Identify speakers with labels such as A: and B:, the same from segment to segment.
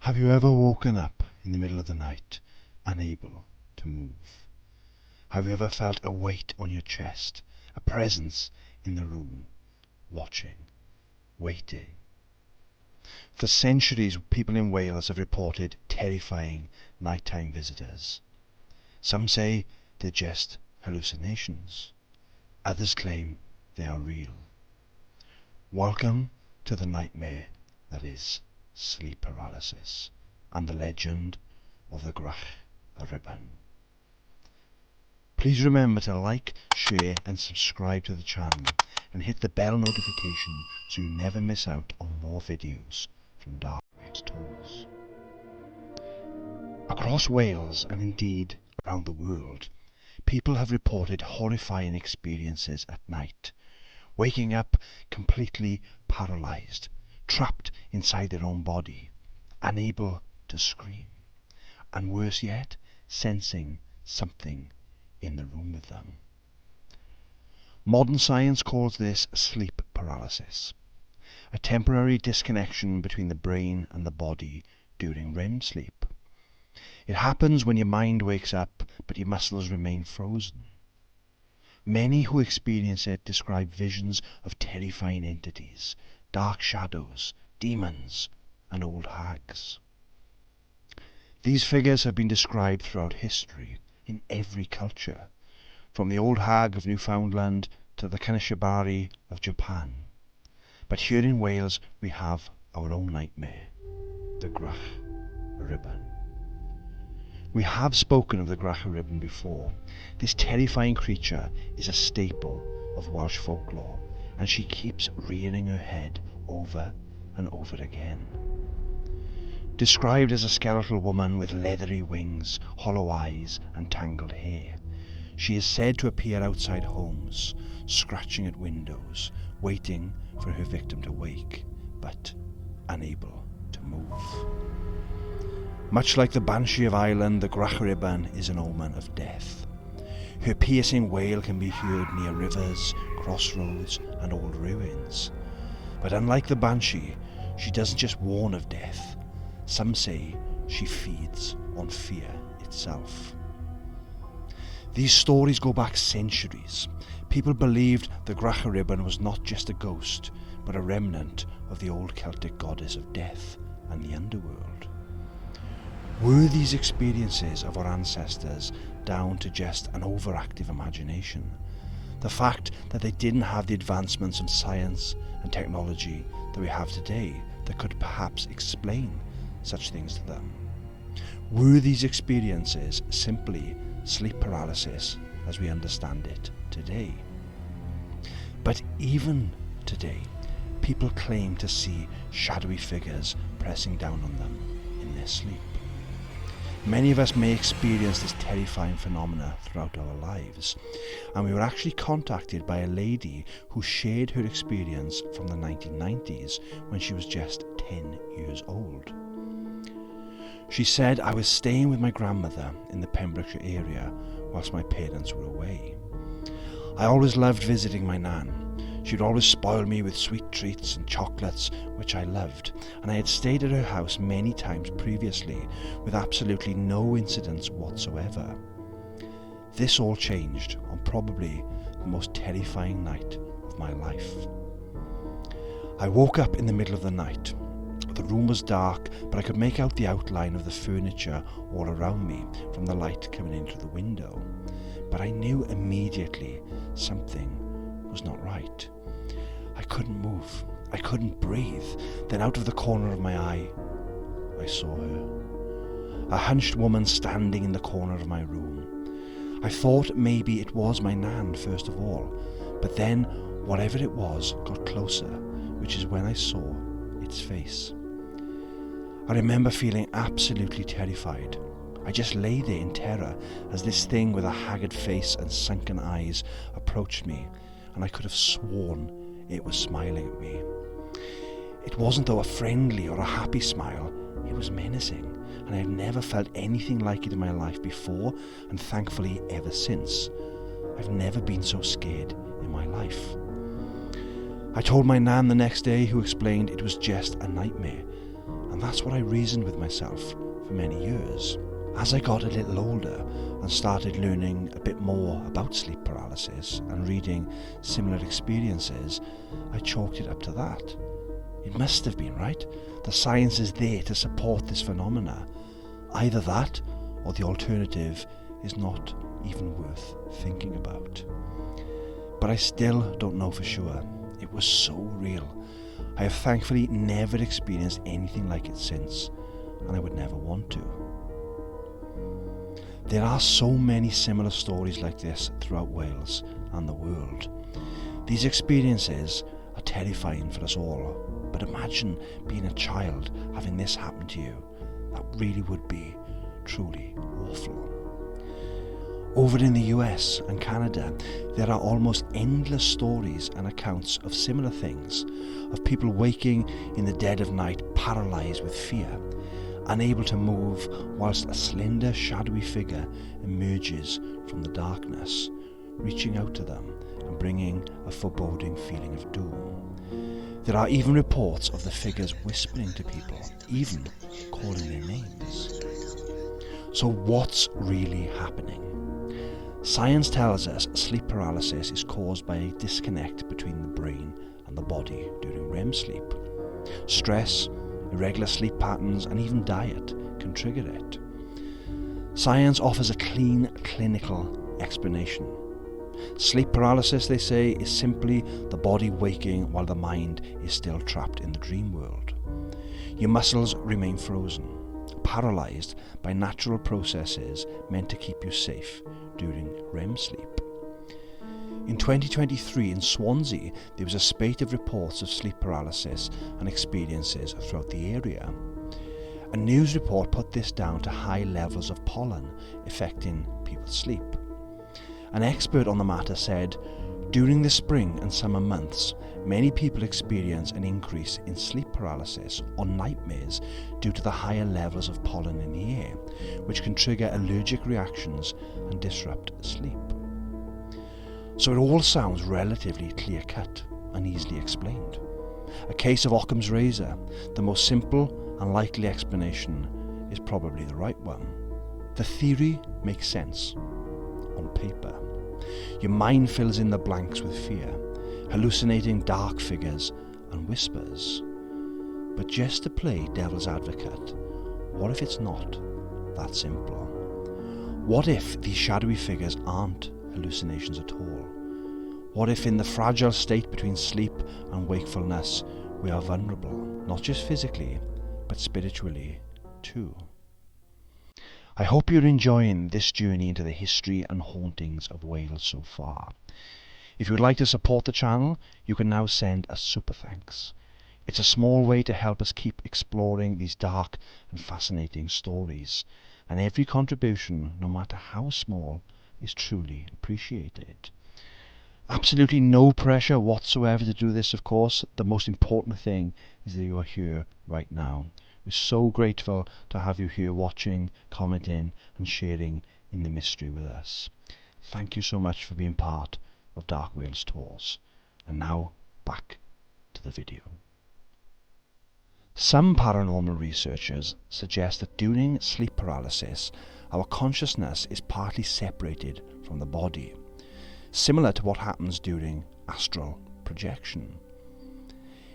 A: Have you ever woken up in the middle of the night, unable to move? Have you ever felt a weight on your chest, a presence in the room, watching, waiting? For centuries, people in Wales have reported terrifying nighttime visitors. Some say they're just hallucinations. Others claim they are real. Welcome to the nightmare that is sleep paralysis and the legend of the Gwrach y Rhibyn. Please remember to like, share and subscribe to the channel and hit the bell notification so you never miss out on more videos from Dark Wales Tools. Across Wales and indeed around the world, people have reported horrifying experiences at night, waking up completely paralysed, trapped inside their own body, unable to scream, and worse yet, sensing something in the room with them. Modern science calls this sleep paralysis, a temporary disconnection between the brain and the body during REM sleep. It happens when your mind wakes up but your muscles remain frozen. Many who experience it describe visions of terrifying entities, dark shadows, demons and old hags. These figures have been described throughout history, in every culture, from the old hag of Newfoundland to the Kanishibari of Japan. But here in Wales we have our own nightmare, the Gwrach y Rhibyn. We have spoken of the Gwrach y Rhibyn before. This terrifying creature is a staple of Welsh folklore, and she keeps rearing her head over and over again. Described as a skeletal woman with leathery wings, hollow eyes and tangled hair, she is said to appear outside homes, scratching at windows, waiting for her victim to wake, but unable to move. Much like the Banshee of Ireland, the Gwrach y Rhibyn is an omen of death. Her piercing wail can be heard near rivers, crossroads and old ruins. But unlike the Banshee, she doesn't just warn of death. Some say she feeds on fear itself. These stories go back centuries. People believed the Gwrach y Rhibyn was not just a ghost, but a remnant of the old Celtic goddess of death and the underworld. Were these experiences of our ancestors down to just an overactive imagination? The fact that they didn't have the advancements in science and technology that we have today that could perhaps explain such things to them? Were these experiences simply sleep paralysis as we understand it today? But even today, people claim to see shadowy figures pressing down on them in their sleep. Many of us may experience this terrifying phenomena throughout our lives, and we were actually contacted by a lady who shared her experience from the 1990s when she was just 10 years old. She said, "I was staying with my grandmother in the Pembrokeshire area whilst my parents were away. I always loved visiting my nan. She'd always spoil me with sweet treats and chocolates, which I loved, and I had stayed at her house many times previously with absolutely no incidents whatsoever. This all changed on probably the most terrifying night of my life. I woke up in the middle of the night. The room was dark, but I could make out the outline of the furniture all around me from the light coming in through the window. But I knew immediately something was not right. I couldn't move. I couldn't breathe. Then out of the corner of my eye, I saw her. A hunched woman standing in the corner of my room. I thought maybe it was my nan first of all, but then whatever it was got closer, which is when I saw its face. I remember feeling absolutely terrified. I just lay there in terror as this thing with a haggard face and sunken eyes approached me, and I could have sworn it was smiling at me. It wasn't though a friendly or a happy smile, it was menacing, and I had never felt anything like it in my life before, and thankfully ever since. I've never been so scared in my life. I told my nan the next day, who explained it was just a nightmare, and that's what I reasoned with myself for many years. As I got a little older and started learning a bit more about sleep paralysis and reading similar experiences, I chalked it up to that. It must have been, right? The science is there to support this phenomena. Either that, or the alternative is not even worth thinking about. But I still don't know for sure. It was so real. I have thankfully never experienced anything like it since, and I would never want to. There are so many similar stories like this throughout Wales and the world. These experiences are terrifying for us all, but imagine being a child having this happen to you. That really would be truly awful. Over in the US and Canada, there are almost endless stories and accounts of similar things, of people waking in the dead of night paralysed with fear, unable to move whilst a slender, shadowy figure emerges from the darkness, reaching out to them and bringing a foreboding feeling of doom. There are even reports of the figures whispering to people, even calling their names. So what's really happening? Science tells us sleep paralysis is caused by a disconnect between the brain and the body during REM sleep. Stress, irregular sleep patterns, and even diet can trigger it. Science offers a clean, clinical explanation. Sleep paralysis, they say, is simply the body waking while the mind is still trapped in the dream world. Your muscles remain frozen, paralysed by natural processes meant to keep you safe during REM sleep. In 2023 in Swansea, there was a spate of reports of sleep paralysis and experiences throughout the area. A news report put this down to high levels of pollen affecting people's sleep. An expert on the matter said, during the spring and summer months, many people experience an increase in sleep paralysis or nightmares due to the higher levels of pollen in the air, which can trigger allergic reactions and disrupt sleep. So it all sounds relatively clear-cut and easily explained. A case of Occam's razor, the most simple and likely explanation is probably the right one. The theory makes sense on paper. Your mind fills in the blanks with fear, hallucinating dark figures and whispers. But just to play devil's advocate, what if it's not that simple? What if these shadowy figures aren't hallucinations at all? What if in the fragile state between sleep and wakefulness we are vulnerable, not just physically, but spiritually too? I hope you're enjoying this journey into the history and hauntings of Wales so far. If you would like to support the channel, you can now send a super thanks. It's a small way to help us keep exploring these dark and fascinating stories, and every contribution, no matter how small, is truly appreciated. Absolutely no pressure whatsoever to do this, of course. The most important thing is that you are here right now. We're so grateful to have you here watching, commenting and sharing in the mystery with us. Thank you so much for being part of Dark Wales Tours. And now back to the video. Some paranormal researchers suggest that during sleep paralysis, our consciousness is partly separated from the body, similar to what happens during astral projection.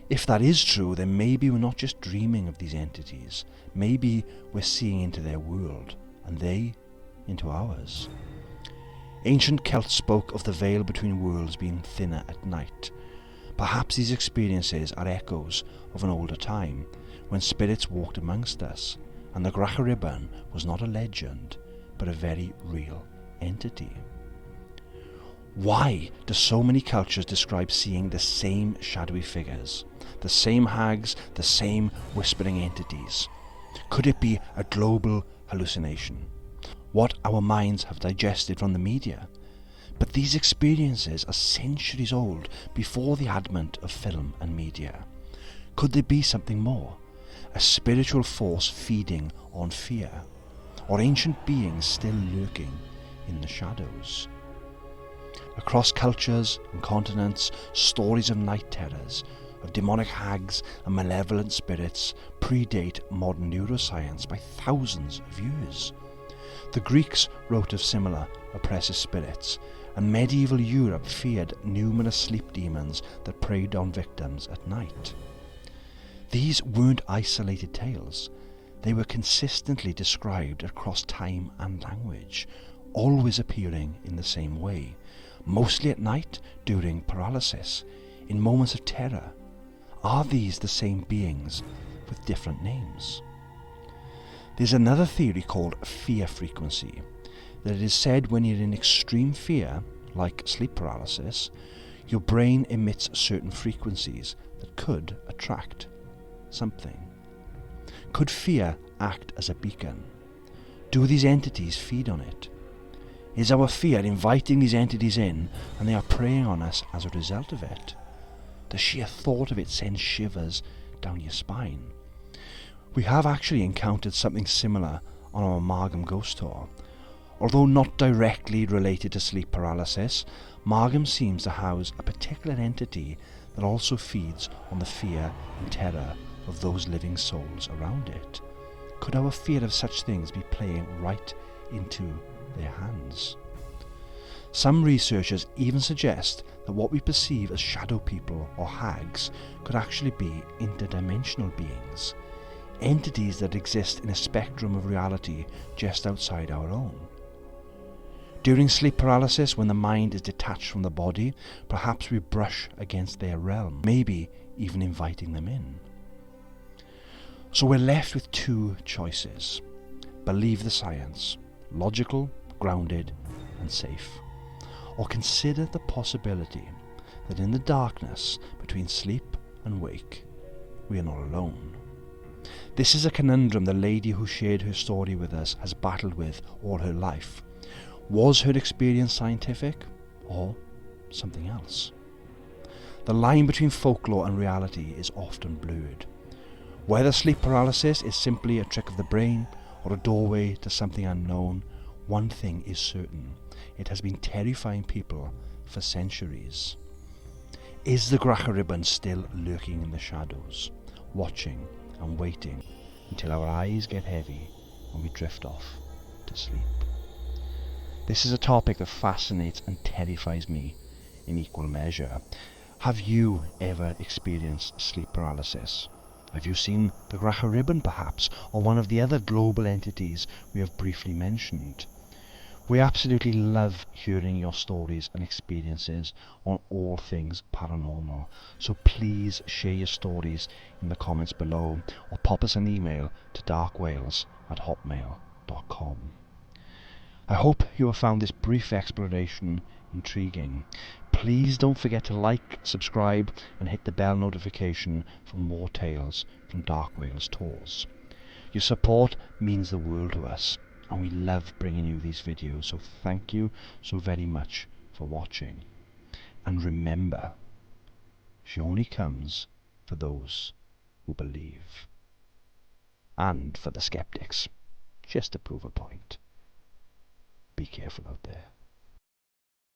A: If that is true, then maybe we're not just dreaming of these entities. Maybe we're seeing into their world, and they into ours. Ancient Celts spoke of the veil between worlds being thinner at night. Perhaps these experiences are echoes of an older time, when spirits walked amongst us, and the Gwrach y Rhibyn was not a legend, but a very real entity. Why do so many cultures describe seeing the same shadowy figures, the same hags, the same whispering entities? Could it be a global hallucination? What our minds have digested from the media? But these experiences are centuries old, before the advent of film and media. Could there be something more? A spiritual force feeding on fear? Or ancient beings still lurking in the shadows? Across cultures and continents, stories of night terrors, of demonic hags and malevolent spirits predate modern neuroscience by thousands of years. The Greeks wrote of similar oppressive spirits, and medieval Europe feared numerous sleep demons that preyed on victims at night. These weren't isolated tales. They were consistently described across time and language, always appearing in the same way, mostly at night during paralysis, in moments of terror. Are these the same beings with different names? There's another theory called fear frequency, that it is said when you're in extreme fear, like sleep paralysis, your brain emits certain frequencies that could attract something. Could fear act as a beacon? Do these entities feed on it? Is our fear inviting these entities in and they are preying on us as a result of it? The sheer thought of it sends shivers down your spine. We have actually encountered something similar on our Margam ghost tour. Although not directly related to sleep paralysis, Margam seems to house a particular entity that also feeds on the fear and terror of those living souls around it. Could our fear of such things be playing right into their hands? Some researchers even suggest that what we perceive as shadow people or hags could actually be interdimensional beings, entities that exist in a spectrum of reality just outside our own. During sleep paralysis, when the mind is detached from the body, perhaps we brush against their realm, maybe even inviting them in. So we're left with two choices. Believe the science, logical, grounded and safe. Or consider the possibility that in the darkness between sleep and wake, we are not alone. This is a conundrum the lady who shared her story with us has battled with all her life. Was her experience scientific or something else? The line between folklore and reality is often blurred. Whether sleep paralysis is simply a trick of the brain or a doorway to something unknown, one thing is certain: it has been terrifying people for centuries. Is the Gwrach y Rhibyn still lurking in the shadows, watching and waiting until our eyes get heavy and we drift off to sleep? This is a topic that fascinates and terrifies me in equal measure. Have you ever experienced sleep paralysis? Have you seen the Gwrach y Rhibyn perhaps, or one of the other global entities we have briefly mentioned? We absolutely love hearing your stories and experiences on all things paranormal, so please share your stories in the comments below or pop us an email to darkwales@hotmail.com. I hope you have found this brief exploration intriguing. Please don't forget to like, subscribe and hit the bell notification for more tales from Dark Wales Tours. Your support means the world to us, and we love bringing you these videos, so thank you so very much for watching. And remember, she only comes for those who believe. And for the skeptics, just to prove a point. Be careful out there.